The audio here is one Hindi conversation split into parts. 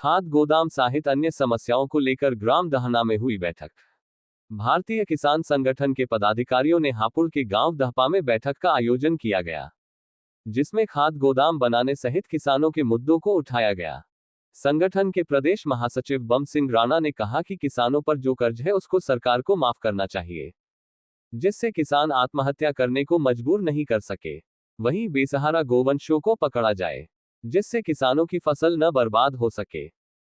खाद गोदाम सहित अन्य समस्याओं को लेकर ग्राम दहना में हुई बैठक। भारतीय किसान संगठन के पदाधिकारियों ने हापुड़ के गांव दहपा में बैठक का आयोजन किया गया, जिसमें खाद गोदाम बनाने सहित किसानों के मुद्दों को उठाया गया। संगठन के प्रदेश महासचिव बम सिंह राणा ने कहा कि किसानों पर जो कर्ज है उसको सरकार को माफ करना चाहिए, जिससे किसान आत्महत्या करने को मजबूर नहीं कर सके। वहीं बेसहारा गोवंशों को पकड़ा जाए, जिससे किसानों की फसल न बर्बाद हो सके।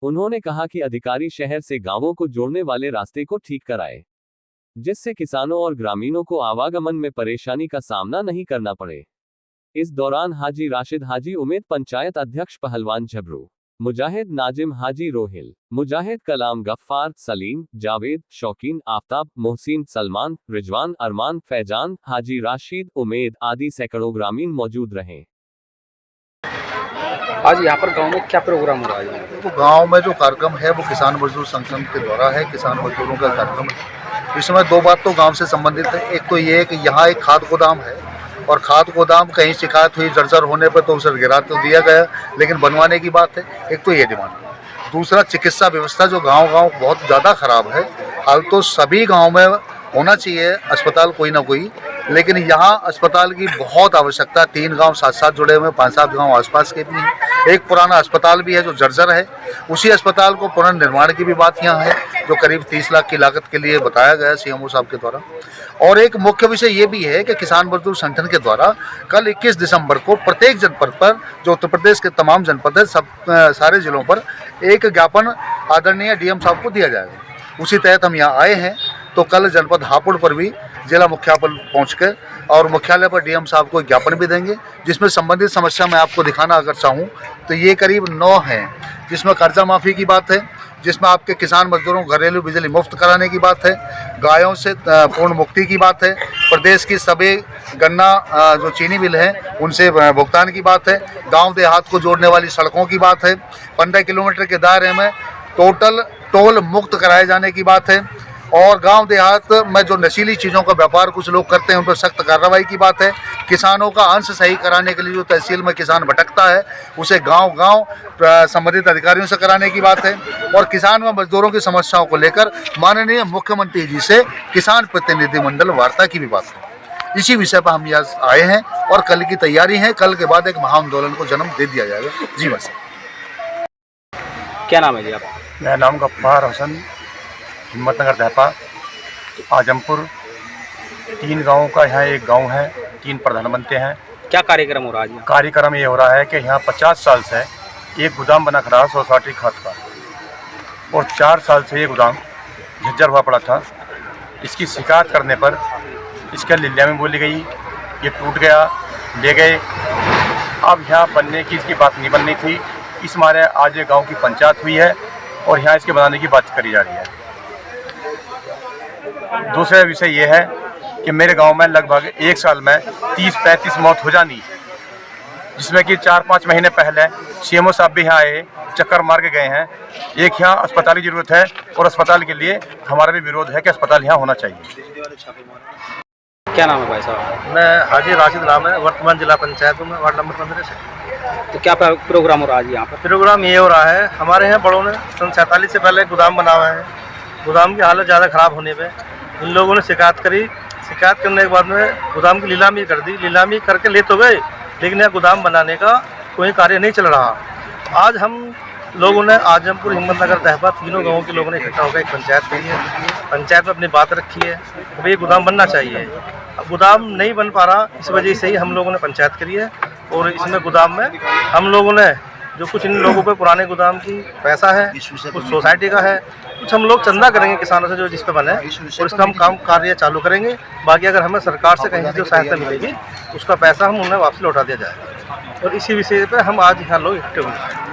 उन्होंने कहा कि अधिकारी शहर से गांवों को जोड़ने वाले रास्ते को ठीक कराए, जिससे किसानों और ग्रामीणों को आवागमन में परेशानी का सामना नहीं करना पड़े। इस दौरान हाजी राशिद हाजी उमेद पंचायत अध्यक्ष पहलवान झबरू, मुजाहिद नाजिम हाजी रोहिल, मुजाहिद कलाम गफ्फार, सलीम, जावेद, शौकीन, आफ्ताब, मोहसिन, सलमान, रिजवान, अरमान, फैजान, हाजी राशिद, उमेद आदि सैकड़ों ग्रामीण मौजूद रहे। आज यहाँ पर गांव में क्या प्रोग्राम हो रहा है? तो गांव में जो कार्यक्रम है वो किसान मजदूर संगठन के द्वारा है। किसान मजदूरों का कार्यक्रम है। इसमें दो बात तो गांव से संबंधित है। एक तो ये है कि यहाँ एक खाद गोदाम है और खाद गोदाम कहीं शिकायत हुई जर्जर होने पर तो उसे गिरा तो दिया गया, लेकिन बनवाने की बात है। एक तो ये डिमांड। दूसरा, चिकित्सा व्यवस्था जो गांव बहुत ज़्यादा खराब है। हाल तो सभी गाँव में होना चाहिए अस्पताल कोई ना कोई, लेकिन यहाँ अस्पताल की बहुत आवश्यकता है। 3 गांव साथ साथ जुड़े हुए हैं, 5-7 गांव आसपास के भी हैं। एक पुराना अस्पताल भी है जो जर्जर है। उसी अस्पताल को पुनर्निर्माण की भी बात यहाँ है, जो करीब 30 लाख की लागत के लिए बताया गया है सीएमओ साहब के द्वारा। और एक मुख्य विषय ये भी है कि किसान मजदूर संगठन के द्वारा कल 21 दिसंबर को प्रत्येक जनपद पर, जो उत्तर प्रदेश के तमाम जनपद है, सारे जिलों पर एक ज्ञापन आदरणीय डीएम साहब को दिया जाएगा। उसी तहत हम यहाँ आए हैं। तो कल जनपद हापुड़ पर भी जिला मुख्यालय पर पहुँचकर और मुख्यालय पर डीएम साहब को ज्ञापन भी देंगे, जिसमें संबंधित समस्या मैं आपको दिखाना अगर चाहूँ तो ये करीब 9 हैं, जिसमें कर्जा माफ़ी की बात है, जिसमें आपके किसान मजदूरों को घरेलू बिजली मुफ्त कराने की बात है, गायों से पूर्ण मुक्ति की बात है, प्रदेश की सभी गन्ना जो चीनी मिल है उनसे भुगतान की बात है, गाँव देहात को जोड़ने वाली सड़कों की बात है, 15 किलोमीटर के दायरे में टोटल टोल मुक्त कराए जाने की बात है, और गांव देहात में जो नशीली चीज़ों का व्यापार कुछ लोग करते हैं उन पर सख्त कार्रवाई की बात है। किसानों का अंश सही कराने के लिए जो तहसील में किसान भटकता है उसे गांव संबंधित अधिकारियों से कराने की बात है। और किसान व मजदूरों की समस्याओं को लेकर माननीय मुख्यमंत्री जी से किसान प्रतिनिधिमंडल वार्ता की भी बात है। इसी विषय पर हम यहाँ आए हैं और कल की तैयारी है। कल के बाद एक महाआंदोलन को जन्म दे दिया जाएगा। जी बस। क्या नाम है जी आप? मेरा नाम गफ्फार हुसैन, हिम्मतनगर दहपा, आजमपुर। 3 गाँव का यहाँ एक गांव है, 3 प्रधान बनते हैं। क्या कार्यक्रम हो रहा है? कार्यक्रम ये हो रहा है कि यहाँ 50 साल से एक गोदाम बना खड़ा है सोसाइटी खाद का, और 4 साल से ये गोदाम झज्जर हुआ पड़ा था। इसकी शिकायत करने पर इसका लिलिया में बोली गई, ये टूट गया, ले गए। अब यहाँ बनने की इसकी बात नहीं बननी थी, इस मारे आज ये गाँव की पंचायत हुई है और यहाँ इसके बनाने की बात करी जा रही है। दूसरा विषय ये है कि मेरे गांव में लगभग 1 साल में 30-35 मौत हो जानी, जिसमें कि 4-5 महीने पहले सीएमओ साहब भी यहाँ आए, चक्कर मार के गए हैं। एक यहाँ अस्पताल की ज़रूरत है और अस्पताल के लिए हमारा भी विरोध है कि अस्पताल यहाँ होना चाहिए। क्या नाम है भाई साहब? मैं हाजी राशिद नाम है, वर्तमान जिला पंचायत में वार्ड नंबर 15 से। तो क्या प्रोग्राम हो रहा है यहाँ पर? प्रोग्राम ये हो रहा है, हमारे यहाँ बड़ों ने सन 47 से पहले गोदाम बना हुआ है। गोदाम की हालत ज़्यादा ख़राब होने पे इन लोगों ने शिकायत करी। शिकायत करने के बाद में गोदाम की नीलामी कर दी। नीलामी करके ले तो गए, लेकिन यह गोदाम बनाने का कोई कार्य नहीं चल रहा। आज हम लोगों ने आजमपुर, हिम्मतनगर, दहपा, तीनों गाँवों के लोगों ने इकट्ठा होकर एक पंचायत की है। पंचायत में अपनी बात रखी है कि भाई गोदाम बनना चाहिए। अब गोदाम नहीं बन पा रहा, इस वजह से ही हम लोगों ने पंचायत करी है। और इसमें गोदाम में हम लोगों ने जो कुछ इन लोगों पे पुराने गोदाम की पैसा है, कुछ सोसाइटी का है, कुछ हम लोग चंदा करेंगे किसानों से जो जिस पे बने, और इसका हम काम कार्य चालू करेंगे। बाकी अगर हमें सरकार से कहीं से जो सहायता मिलेगी उसका पैसा हम उन्हें वापस लौटा दिया जाएगा। और इसी विषय पे हम आज यहाँ लोग इकट्ठे हुए हैं।